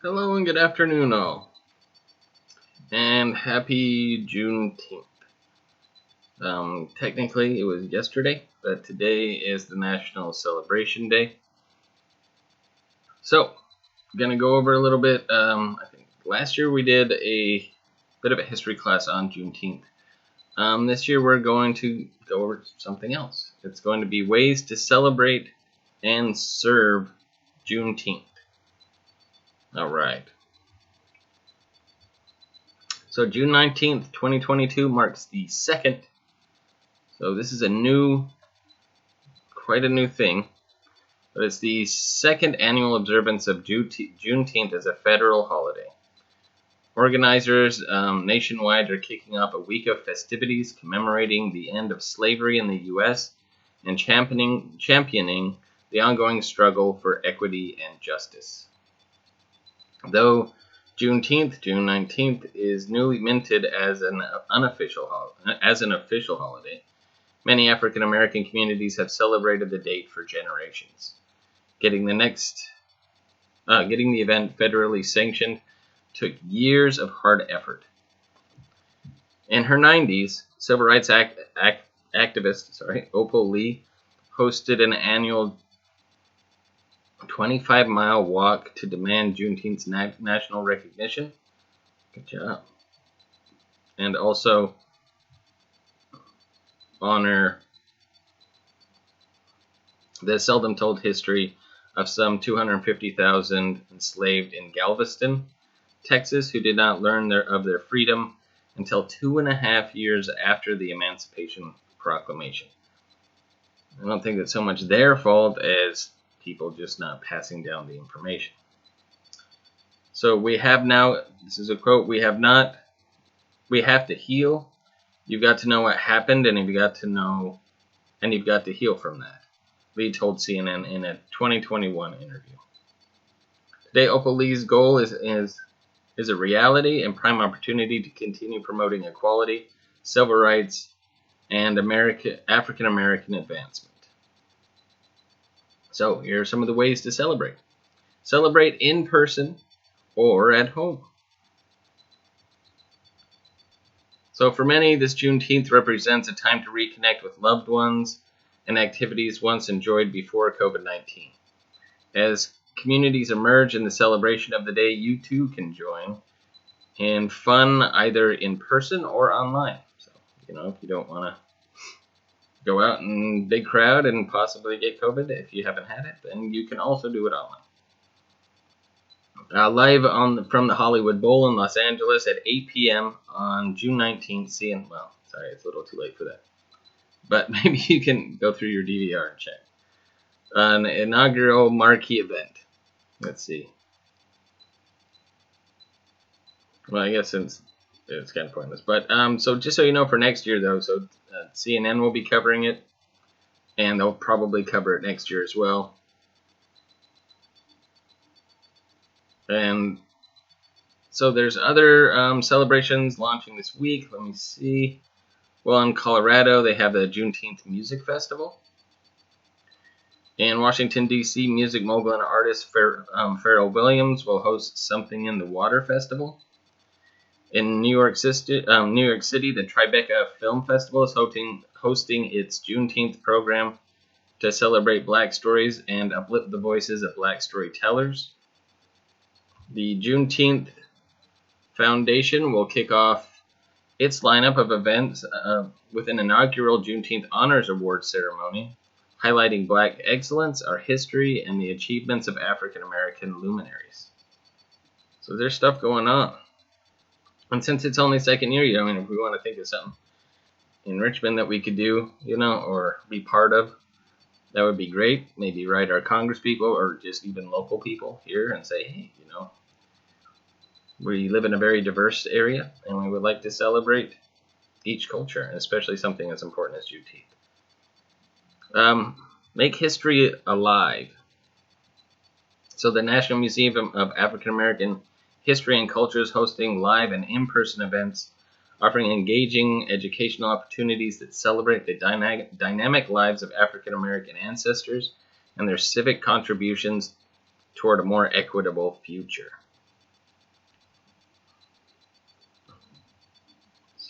Hello and good afternoon, all, and happy Juneteenth. Technically, it was yesterday, but today is the National Celebration Day. So, I'm gonna go over a little bit. I think last year we did a bit of a history class on Juneteenth. This year we're going to go over something else. It's going to be ways to celebrate and serve Juneteenth. All right. So June 19th, 2022 marks the second. So this is quite a new thing, but it's the second annual observance of Juneteenth as a federal holiday. Organizers nationwide are kicking off a week of festivities commemorating the end of slavery in the U.S. and championing the ongoing struggle for equity and justice. Though June 19th, is newly minted as an official holiday, many African American communities have celebrated the date for generations. Getting the event federally sanctioned took years of hard effort. In her 90s, civil rights activist Opal Lee hosted an annual 25-mile walk to demand Juneteenth's national recognition. Good job. And also honor the seldom told history of some 250,000 enslaved in Galveston, Texas, who did not learn of their freedom until 2.5 years after the Emancipation Proclamation. I don't think it's so much their fault as people just not passing down the information. So we have now, this is a quote, we have to heal. You've got to know what happened, and you've got to heal from that, Lee told CNN in a 2021 interview. Today, Opal Lee's goal is a reality and prime opportunity to continue promoting equality, civil rights, and African American advancement. So here are some of the ways to celebrate. Celebrate in person or at home. So for many, this Juneteenth represents a time to reconnect with loved ones and activities once enjoyed before COVID-19. As communities emerge in the celebration of the day, you too can join in fun either in person or online. So, if you don't want to go out in big crowd and possibly get COVID if you haven't had it, then you can also do it online. Live from the Hollywood Bowl in Los Angeles at 8 p.m. on June 19th. Sorry, it's a little too late for that. But maybe you can go through your DVR and check. An inaugural marquee event. Let's see. Well, I guess it's kind of pointless. But so just so you know, for next year though, so CNN will be covering it, and they'll probably cover it next year as well. And so there's other celebrations launching this week. Let me see. Well, in Colorado, they have the Juneteenth Music Festival. In Washington, D.C., music mogul and artist Pharrell Williams will host Something in the Water Festival. In New York City, the Tribeca Film Festival is hosting its Juneteenth program to celebrate Black stories and uplift the voices of Black storytellers. The Juneteenth Foundation will kick off its lineup of events with an inaugural Juneteenth Honors Award ceremony, highlighting Black excellence, our history, and the achievements of African American luminaries. So there's stuff going on. And since it's only second year, if we want to think of something in Richmond that we could do, or be part of, that would be great. Maybe write our Congress people or just even local people here and say, hey, we live in a very diverse area, and we would like to celebrate each culture, and especially something as important as Juneteenth. Make history alive. So the National Museum of African American History and Culture is hosting live and in-person events, offering engaging educational opportunities that celebrate the dynamic lives of African American ancestors and their civic contributions toward a more equitable future.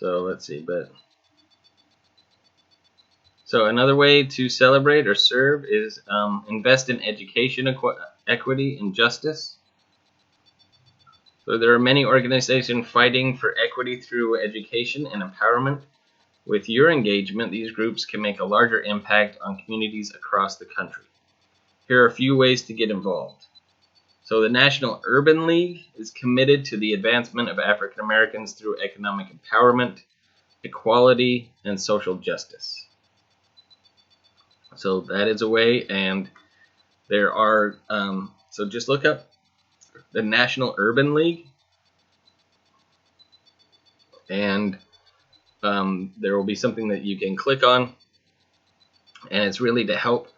So let's see, so another way to celebrate or serve is invest in education, equity, and justice. So there are many organizations fighting for equity through education and empowerment. With your engagement, these groups can make a larger impact on communities across the country. Here are a few ways to get involved. So the National Urban League is committed to the advancement of African Americans through economic empowerment, equality, and social justice. So that is a way, and there are, so just look up the National Urban League, and there will be something that you can click on, and it's really to help.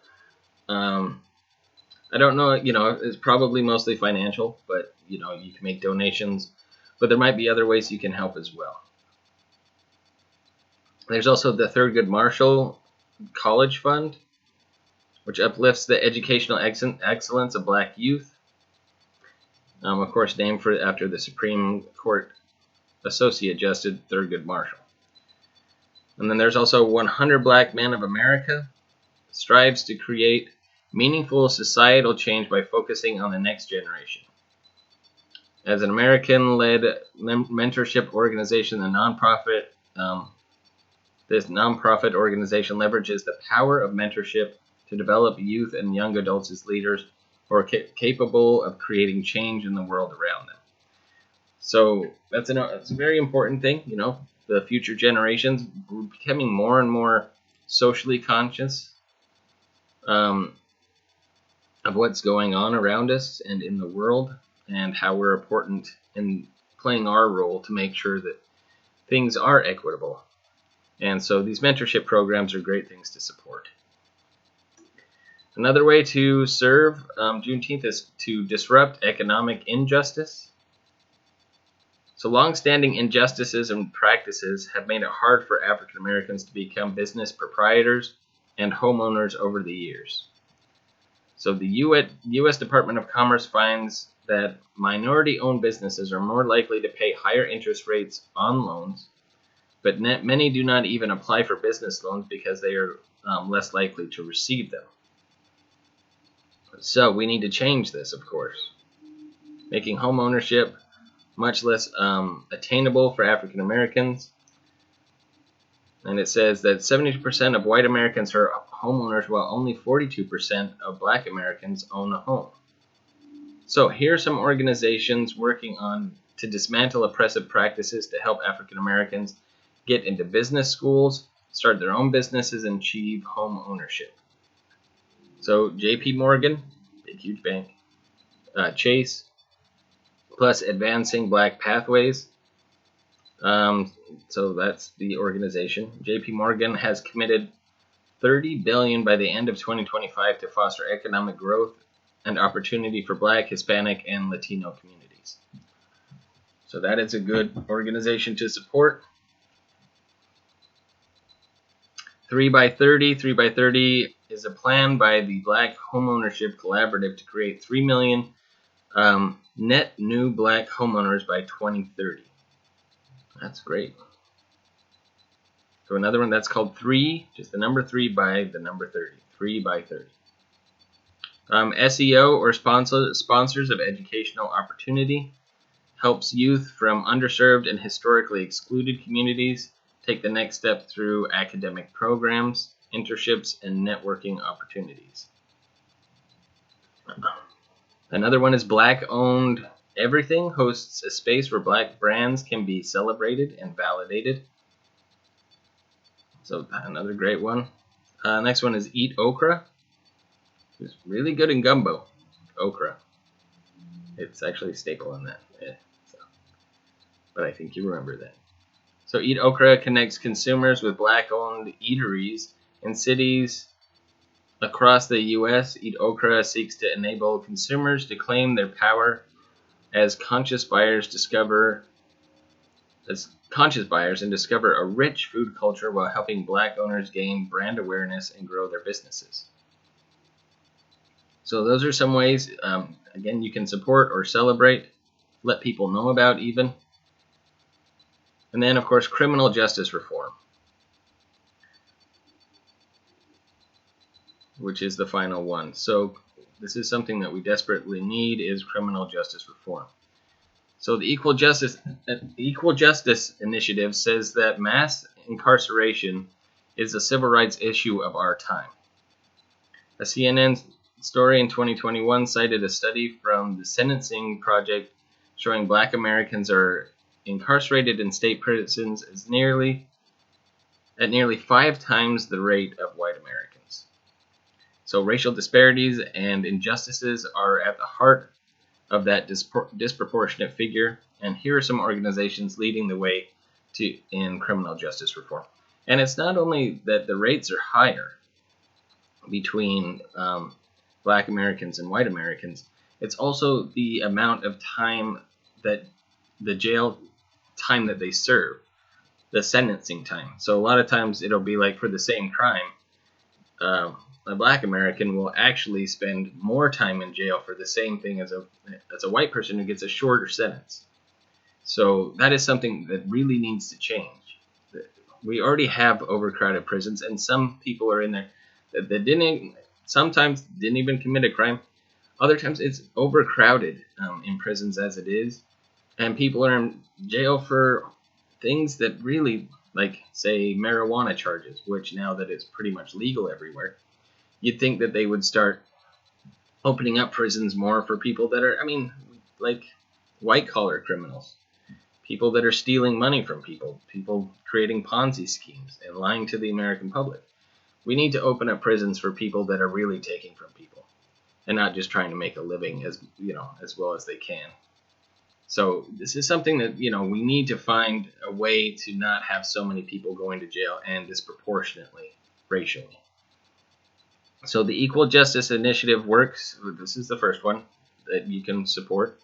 I don't know, it's probably mostly financial, but you can make donations, but there might be other ways you can help as well. There's also the Thurgood Marshall College Fund, which uplifts the educational excellence of black youth. Of course, named after the Supreme Court Associate Justice Thurgood Marshall. And then there's also 100 Black Men of America, strives to create meaningful societal change by focusing on the next generation. As an American-led mentorship organization, this nonprofit organization leverages the power of mentorship to develop youth and young adults as leaders who are capable of creating change in the world around them. So that's a very important thing. The future generations, we're becoming more and more socially conscious of what's going on around us and in the world, and how we're important in playing our role to make sure that things are equitable. And so these mentorship programs are great things to support. Another way to serve Juneteenth is to disrupt economic injustice. So long-standing injustices and practices have made it hard for African Americans to become business proprietors and homeowners over the years. So the U.S. Department of Commerce finds that minority-owned businesses are more likely to pay higher interest rates on loans, but many do not even apply for business loans because they are less likely to receive them. So we need to change this, of course, making home ownership much less attainable for African Americans. And it says that 70% of white Americans are homeowners, while only 42% of black Americans own a home. So here are some organizations working to dismantle oppressive practices to help African Americans get into business schools, start their own businesses, and achieve home ownership. So J.P. Morgan, big huge bank, Chase, plus Advancing Black Pathways. So that's the organization. J.P. Morgan has committed $30 billion by the end of 2025 to foster economic growth and opportunity for Black, Hispanic, and Latino communities. So that is a good organization to support. 3x30. 3x30 is a plan by the Black Homeownership Collaborative to create 3 million net new Black homeowners by 2030. That's great. So another one that's called 3, just the number 3 by the number 30. 3x30. SEO, or sponsors of educational opportunity, helps youth from underserved and historically excluded communities take the next step through academic programs, internships, and networking opportunities. Another one is Black Owned Everything, hosts a space where Black brands can be celebrated and validated. So another great one. Next one is Eat Okra. It's really good in gumbo. Okra. It's actually a staple in that. Yeah, but I think you remember that. So Eat Okra connects consumers with Black-owned eateries in cities across the U.S. Eat Okra seeks to enable consumers to claim their power as conscious buyers and discover a rich food culture while helping Black owners gain brand awareness and grow their businesses. So those are some ways, again, you can support or celebrate, let people know about even. And then, of course, criminal justice reform, which is the final one. So this is something that we desperately need, is criminal justice reform. So the Equal Justice Initiative says that mass incarceration is a civil rights issue of our time. A CNN story in 2021 cited a study from the Sentencing Project showing Black Americans are incarcerated in state prisons at nearly 5 times the rate of white Americans. So racial disparities and injustices are at the heart of that disproportionate figure, and here are some organizations leading the way in criminal justice reform. And it's not only that the rates are higher between Black Americans and white Americans, it's also the amount of time that the jail time that they serve, the sentencing time. So a lot of times it'll be like for the same crime, a Black American will actually spend more time in jail for the same thing as a white person who gets a shorter sentence. So that is something that really needs to change. We already have overcrowded prisons, and some people are in there that sometimes didn't even commit a crime. Other times it's overcrowded in prisons as it is, and people are in jail for things that really, like, say, marijuana charges, which now that it's pretty much legal everywhere, you'd think that they would start opening up prisons more for people that are, like white-collar criminals, people that are stealing money from people creating Ponzi schemes and lying to the American public. We need to open up prisons for people that are really taking from people and not just trying to make a living as well as they can. So this is something that, we need to find a way to not have so many people going to jail and disproportionately racially. So the Equal Justice Initiative works. This is the first one that you can support.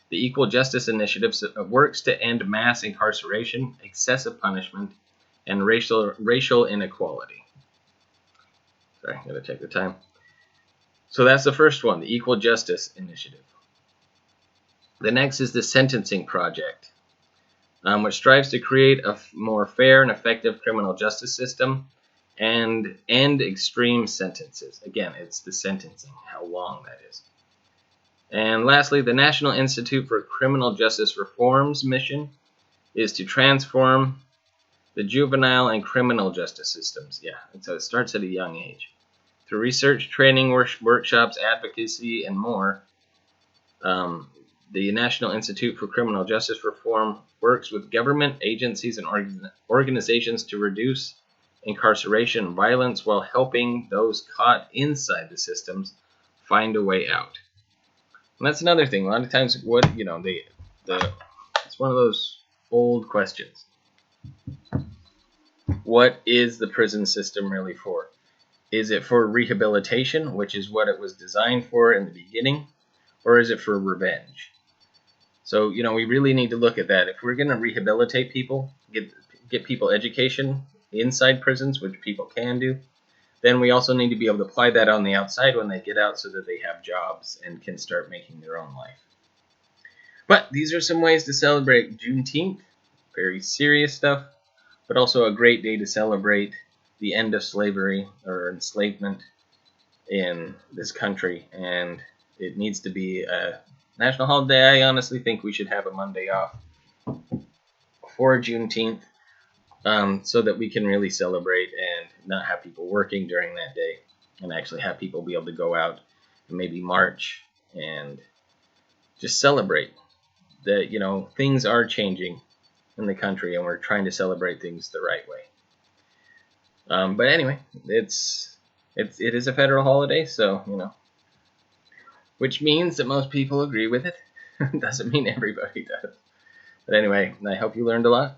The Equal Justice Initiative works to end mass incarceration, excessive punishment, and racial inequality. Sorry, I'm going to take the time. So that's the first one, the Equal Justice Initiative. The next is the Sentencing Project, which strives to create a more fair and effective criminal justice system and end extreme sentences. Again, it's the sentencing, how long that is. And lastly, the National Institute for Criminal Justice Reform's mission is to transform the juvenile and criminal justice systems. Yeah, so it starts at a young age. Through research, training, workshops, advocacy, and more, the National Institute for Criminal Justice Reform works with government agencies and organizations to reduce incarceration and violence while helping those caught inside the systems find a way out. And that's another thing. A lot of times, it's one of those old questions. What is the prison system really for? Is it for rehabilitation, which is what it was designed for in the beginning, or is it for revenge? So, we really need to look at that. If we're going to rehabilitate people, get people education inside prisons, which people can do, then we also need to be able to apply that on the outside when they get out so that they have jobs and can start making their own life. But these are some ways to celebrate Juneteenth. Very serious stuff, but also a great day to celebrate the end of slavery or enslavement in this country. And it needs to be a national holiday. I honestly think we should have a Monday off for Juneteenth, so that we can really celebrate and not have people working during that day, and actually have people be able to go out and maybe march and just celebrate that, things are changing in the country and we're trying to celebrate things the right way. But anyway, it is a federal holiday, so, which means that most people agree with it. Doesn't mean everybody does. But anyway, I hope you learned a lot.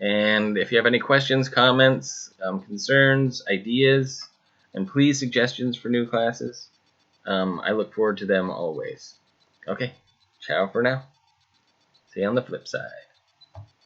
And if you have any questions, comments, concerns, ideas, and please suggestions for new classes, I look forward to them always. Okay, ciao for now. See you on the flip side.